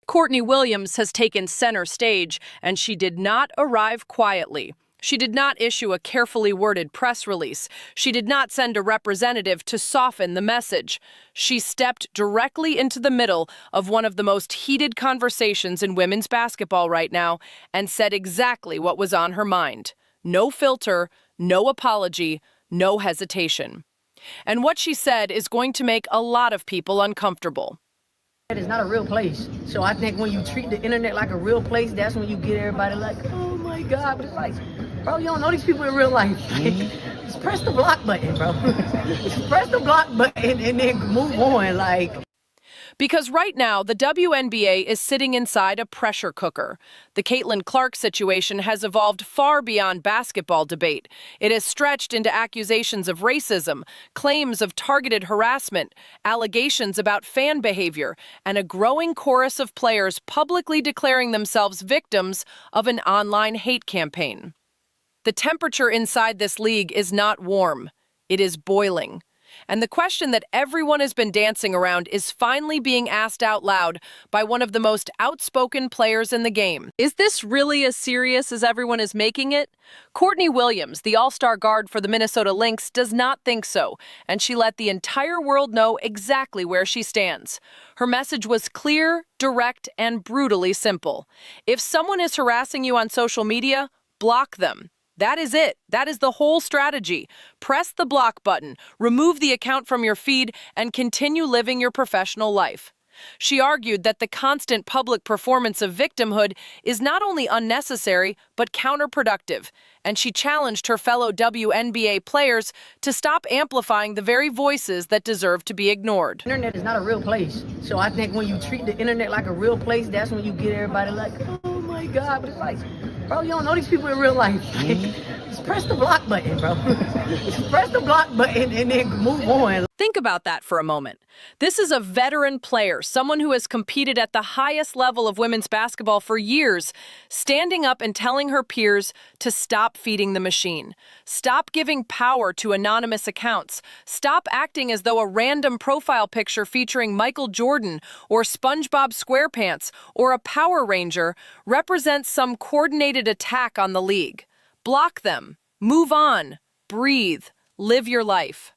Courtney Williams has taken center stage, and she did not arrive quietly. She did not issue a carefully worded press release. She did not send a representative to soften the message. She stepped directly into the middle of one of the most heated conversations in women's basketball right now and said exactly what was on her mind. No filter, no apology, no hesitation. And what she said is going to make a lot of people uncomfortable. It's not a real place. So I think when you treat the internet like a real place, that's when you get everybody like, oh my God. But it's like, bro, you don't know these people in real life. Just press the block button, bro. Just press the block button and then move on. Because right now, the WNBA is sitting inside a pressure cooker. The Caitlin Clark situation has evolved far beyond basketball debate. It has stretched into accusations of racism, claims of targeted harassment, allegations about fan behavior, and a growing chorus of players publicly declaring themselves victims of an online hate campaign. The temperature inside this league is not warm. It is boiling. And the question that everyone has been dancing around is finally being asked out loud by one of the most outspoken players in the game. Is this really as serious as everyone is making it? Courtney Williams, the all-star guard for the Minnesota Lynx, does not think so, and she let the entire world know exactly where she stands. Her message was clear, direct, and brutally simple. If someone is harassing you on social media, block them. That is it. That is the whole strategy. Press the block button, remove the account from your feed, and continue living your professional life. She argued that the constant public performance of victimhood is not only unnecessary, but counterproductive, and she challenged her fellow WNBA players to stop amplifying the very voices that deserve to be ignored. The internet is not a real place. So I think when you treat the internet like a real place, that's when you get everybody like, oh my God. But it's like, bro, you don't know these people in real life. Just press the block button, bro. Just press the block button and then move on. Think about that for a moment. This is a veteran player, someone who has competed at the highest level of women's basketball for years, standing up and telling her peers to stop feeding the machine. Stop giving power to anonymous accounts. Stop acting as though a random profile picture featuring Michael Jordan or SpongeBob SquarePants or a Power Ranger represents some coordinated attack on the league. Block them. Move on. Breathe. Live your life.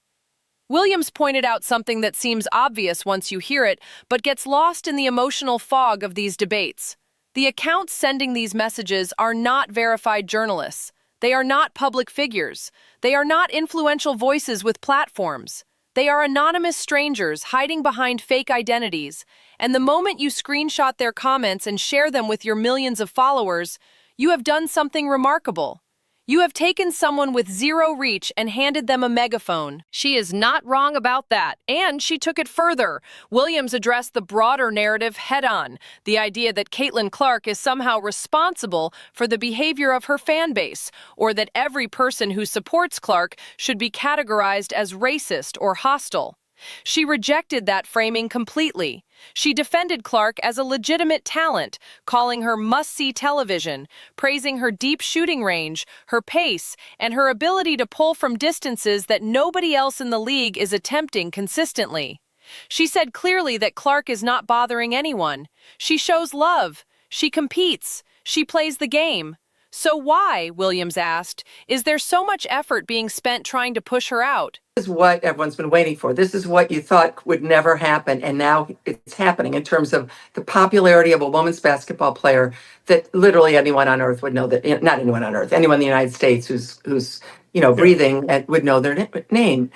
Williams pointed out something that seems obvious once you hear it, but gets lost in the emotional fog of these debates. The accounts sending these messages are not verified journalists. They are not public figures. They are not influential voices with platforms. They are anonymous strangers hiding behind fake identities. And the moment you screenshot their comments and share them with your millions of followers, you have done something remarkable. You have taken someone with zero reach and handed them a megaphone. She is not wrong about that, and she took it further. Williams addressed the broader narrative head-on, the idea that Caitlin Clark is somehow responsible for the behavior of her fan base, or that every person who supports Clark should be categorized as racist or hostile. She rejected that framing completely. She defended Clark as a legitimate talent, calling her must-see television, praising her deep shooting range, her pace, and her ability to pull from distances that nobody else in the league is attempting consistently. She said clearly that Clark is not bothering anyone. She shows love. She competes. She plays the game. So why, Williams asked, is there so much effort being spent trying to push her out? This is what everyone's been waiting for. This is what you thought would never happen, and now it's happening in terms of the popularity of a women's basketball player that literally anyone on earth would know that, not anyone on earth, anyone in the United States who's breathing and would know their name.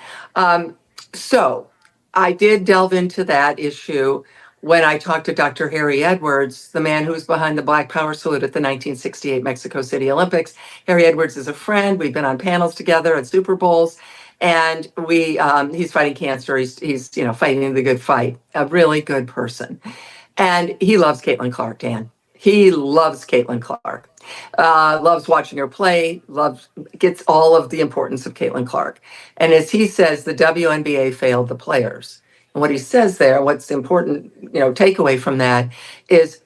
So I did delve into that issue when I talked to Dr. Harry Edwards, the man who was behind the Black Power salute at the 1968 Mexico City Olympics. Harry Edwards is a friend. We've been on panels together at Super Bowls, and he's fighting cancer. He's fighting the good fight. A really good person, and he loves Caitlin Clark. Dan, he loves Caitlin Clark. Loves watching her play. Gets all of the importance of Caitlin Clark. And as he says, the WNBA failed the players. And what he says there, what's important, takeaway from that is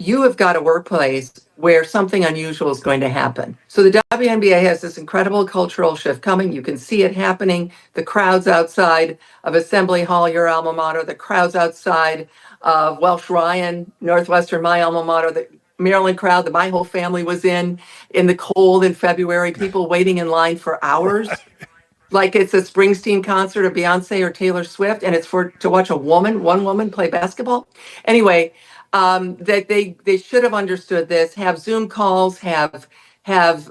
you have got a workplace where something unusual is going to happen. So the WNBA has this incredible cultural shift coming. You can see it happening. The crowds outside of Assembly Hall, your alma mater, the crowds outside of Welsh Ryan, Northwestern, my alma mater, the Maryland crowd that my whole family was in the cold in February, people waiting in line for hours like it's a Springsteen concert or Beyonce or Taylor Swift, and it's to watch one woman play basketball. Anyway, that they should have understood this. Have Zoom calls, have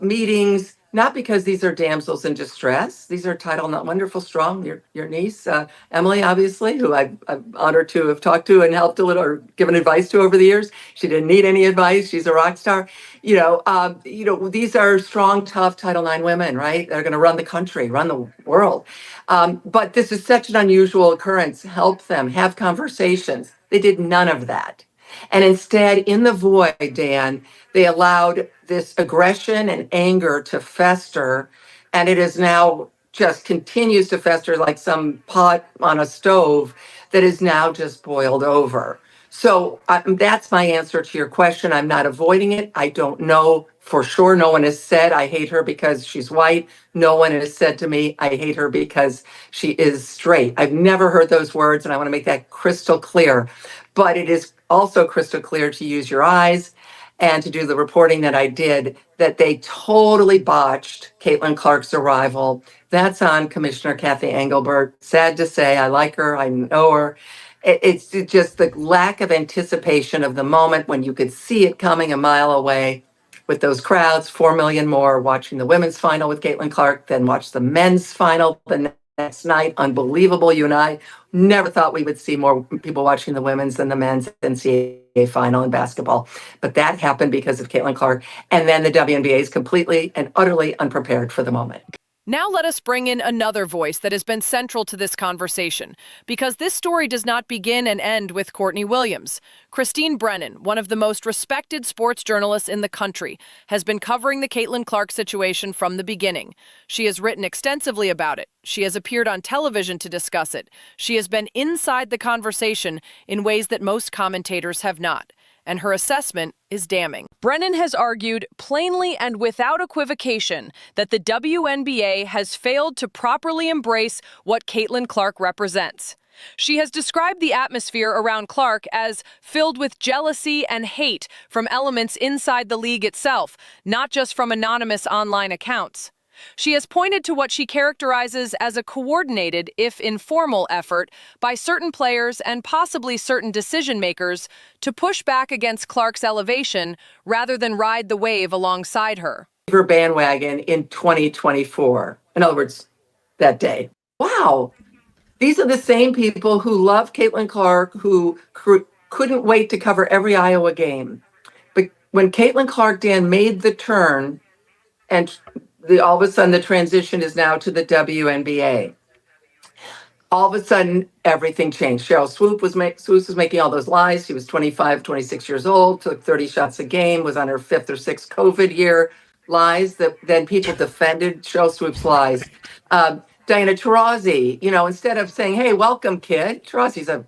meetings. Not because these are damsels in distress. These are wonderful, strong. Your niece, Emily, obviously, who I'm honored to have talked to and helped a little or given advice to over the years. She didn't need any advice. She's a rock star. These are strong, tough Title IX women, right? They're going to run the country, run the world. But this is such an unusual occurrence. Help them have conversations. They did none of that. And instead, in the void, Dan, they allowed this aggression and anger to fester. And it is now just continues to fester like some pot on a stove that is now just boiled over. So that's my answer to your question. I'm not avoiding it. I don't know for sure. No one has said I hate her because she's white. No one has said to me I hate her because she is straight. I've never heard those words, and I want to make that crystal clear. But it is also crystal clear to use your eyes and to do the reporting that I did, that they totally botched Caitlin Clark's arrival. That's on Commissioner Kathy Engelbert. Sad to say, I like her, I know her. It's just the lack of anticipation of the moment when you could see it coming a mile away with those crowds, 4 million more watching the women's final with Caitlin Clark, then watch the men's final the next night. Unbelievable. You and I never thought we would see more people watching the women's than the men's NCAA final in basketball. But that happened because of Caitlin Clark. And then the WNBA is completely and utterly unprepared for the moment. Now let us bring in another voice that has been central to this conversation, because this story does not begin and end with Courtney Williams. Christine Brennan, one of the most respected sports journalists in the country, has been covering the Caitlin Clark situation from the beginning. She has written extensively about it. She has appeared on television to discuss it. She has been inside the conversation in ways that most commentators have not. And her assessment is damning. Brennan has argued plainly and without equivocation that the WNBA has failed to properly embrace what Caitlin Clark represents. She has described the atmosphere around Clark as filled with jealousy and hate from elements inside the league itself, not just from anonymous online accounts. She has pointed to what she characterizes as a coordinated, if informal, effort by certain players and possibly certain decision-makers to push back against Clark's elevation rather than ride the wave alongside her. Her bandwagon in 2024. In other words, that day. Wow. These are the same people who love Caitlin Clark, who couldn't wait to cover every Iowa game. But when Caitlin Clark, Dan, made the turn and all of a sudden the transition is now to the WNBA. All of a sudden, everything changed. Cheryl Swoop was making all those lies. She was 25, 26 years old, took 30 shots a game, was on her 5th or 6th COVID year. Lies that then people defended Cheryl Swoop's lies. Diana Taurasi, instead of saying, hey, welcome, kid. Taurasi's a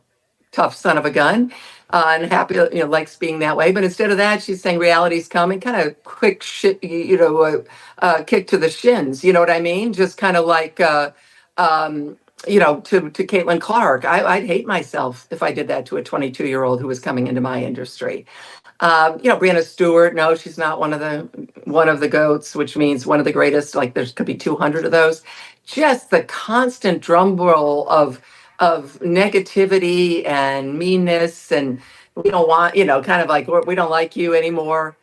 tough son of a gun and happy, likes being that way. But instead of that, she's saying reality's coming, kind of quick shit, kick to the shins. You know what I mean? Just kind of like, to Caitlin Clark. I'd hate myself if I did that to a 22-year-old who was coming into my industry. Brianna Stewart, no, she's not one of the GOATs, which means one of the greatest. Like there could be 200 of those. Just the constant drum roll of negativity and meanness, and we don't want, kind of like we don't like you anymore.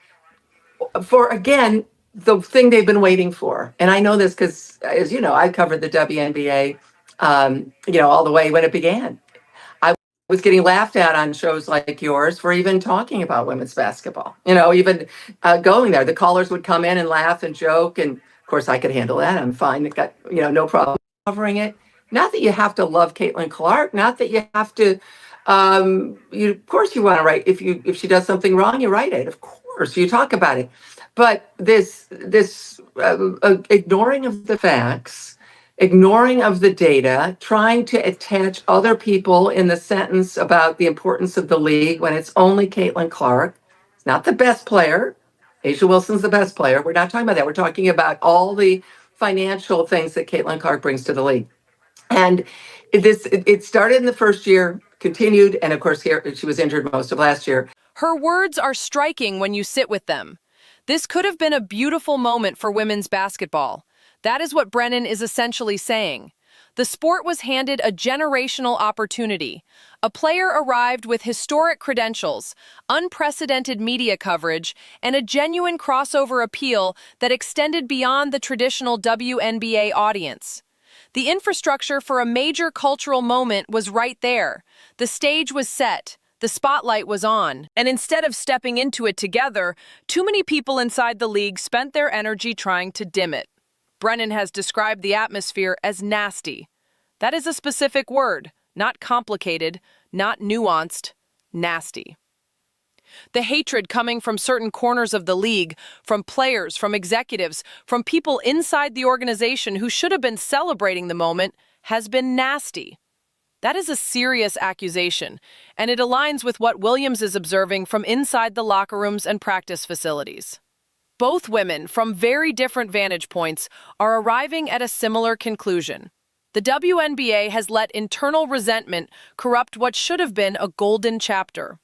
For again, the thing they've been waiting for, and I know this because, as you know, I covered the WNBA, all the way when it began. I was getting laughed at on shows like yours for even talking about women's basketball. Even going there, the callers would come in and laugh and joke, and of course I could handle that. I'm fine. It got no problem covering it. Not that you have to love Caitlin Clark. Not that you have to. Of course, you want to write. If she does something wrong, you write it. Of course, you talk about it. But this ignoring of the facts, ignoring of the data, trying to attach other people in the sentence about the importance of the league when it's only Caitlin Clark. not the best player. Asia Wilson's the best player. We're not talking about that. We're talking about all the financial things that Caitlin Clark brings to the league. And it started in the first year, continued, and of course here she was injured most of last year. Her words are striking when you sit with them. This could have been a beautiful moment for women's basketball. That is what Brennan is essentially saying. The sport was handed a generational opportunity. A player arrived with historic credentials, unprecedented media coverage, and a genuine crossover appeal that extended beyond the traditional WNBA audience. The infrastructure for a major cultural moment was right there. The stage was set. The spotlight was on. And instead of stepping into it together, too many people inside the league spent their energy trying to dim it. Brennan has described the atmosphere as nasty. That is a specific word, not complicated, not nuanced, nasty. The hatred coming from certain corners of the league, from players, from executives, from people inside the organization who should have been celebrating the moment, has been nasty. That is a serious accusation, and it aligns with what Williams is observing from inside the locker rooms and practice facilities. Both women, from very different vantage points, are arriving at a similar conclusion. The WNBA has let internal resentment corrupt what should have been a golden chapter.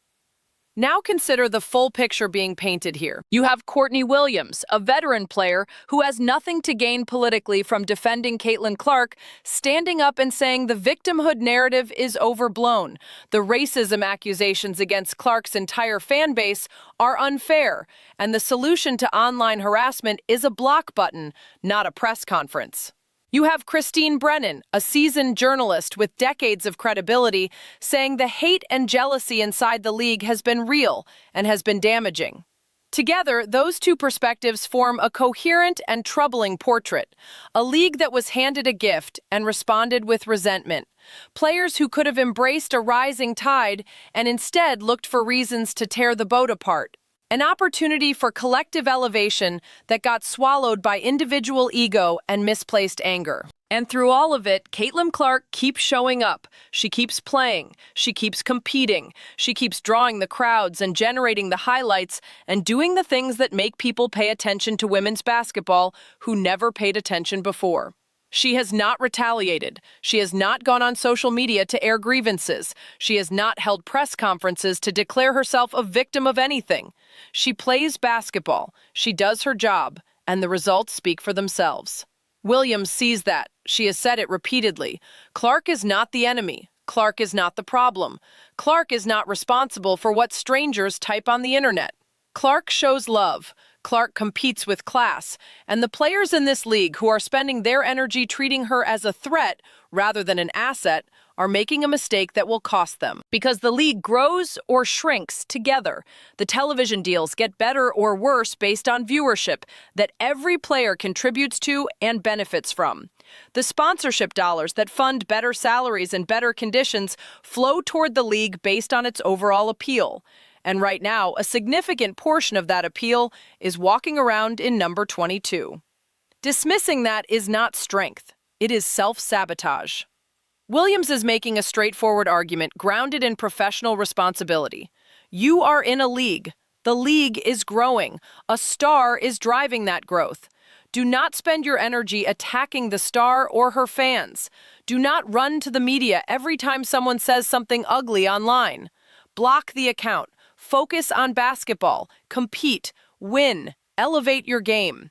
Now consider the full picture being painted here. You have Courtney Williams, a veteran player who has nothing to gain politically from defending Caitlin Clark, standing up and saying the victimhood narrative is overblown. The racism accusations against Clark's entire fan base are unfair, and the solution to online harassment is a block button, not a press conference. You have Christine Brennan, a seasoned journalist with decades of credibility, saying the hate and jealousy inside the league has been real and has been damaging. Together, those two perspectives form a coherent and troubling portrait, a league that was handed a gift and responded with resentment, players who could have embraced a rising tide and instead looked for reasons to tear the boat apart. An opportunity for collective elevation that got swallowed by individual ego and misplaced anger. And through all of it, Caitlin Clark keeps showing up. She keeps playing. She keeps competing. She keeps drawing the crowds and generating the highlights and doing the things that make people pay attention to women's basketball who never paid attention before. She has not retaliated. She has not gone on social media to air grievances. She has not held press conferences to declare herself a victim of anything. She plays basketball. She does her job, and the results speak for themselves. Williams sees that. She has said it repeatedly. Clark is not the enemy. Clark is not the problem. Clark is not responsible for what strangers type on the internet. Clark shows love. Clark competes with class, and the players in this league who are spending their energy treating her as a threat rather than an asset are making a mistake that will cost them. Because the league grows or shrinks together. The television deals get better or worse based on viewership that every player contributes to and benefits from. The sponsorship dollars that fund better salaries and better conditions flow toward the league based on its overall appeal. And right now, a significant portion of that appeal is walking around in number 22. Dismissing that is not strength. It is self-sabotage. Williams is making a straightforward argument grounded in professional responsibility. You are in a league. The league is growing. A star is driving that growth. Do not spend your energy attacking the star or her fans. Do not run to the media every time someone says something ugly online. Block the account. Focus on basketball, compete, win, elevate your game.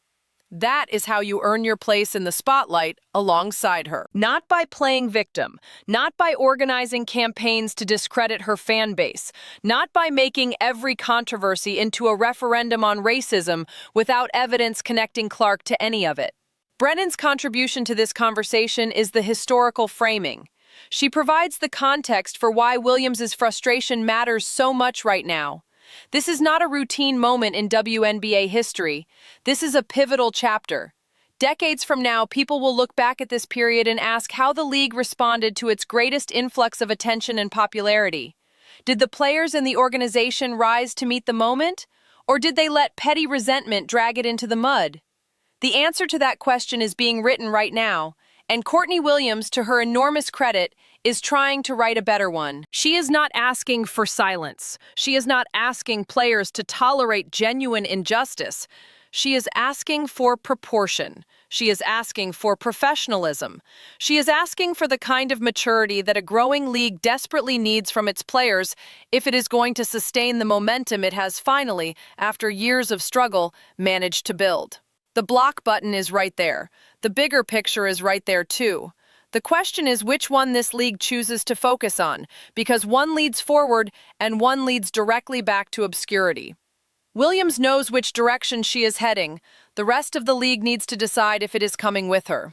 That is how you earn your place in the spotlight alongside her. Not by playing victim, not by organizing campaigns to discredit her fan base, not by making every controversy into a referendum on racism without evidence connecting Clark to any of it. Brennan's contribution to this conversation is the historical framing. She provides the context for why Williams' frustration matters so much right now. This is not a routine moment in WNBA history. This is a pivotal chapter. Decades from now, people will look back at this period and ask how the league responded to its greatest influx of attention and popularity. Did the players and the organization rise to meet the moment? Or did they let petty resentment drag it into the mud? The answer to that question is being written right now. And Courtney Williams, to her enormous credit, is trying to write a better one. She is not asking for silence. She is not asking players to tolerate genuine injustice. She is asking for proportion. She is asking for professionalism. She is asking for the kind of maturity that a growing league desperately needs from its players if it is going to sustain the momentum it has finally, after years of struggle, managed to build. The block button is right there. The bigger picture is right there too. The question is which one this league chooses to focus on, because one leads forward and one leads directly back to obscurity. Williams knows which direction she is heading. The rest of the league needs to decide if it is coming with her.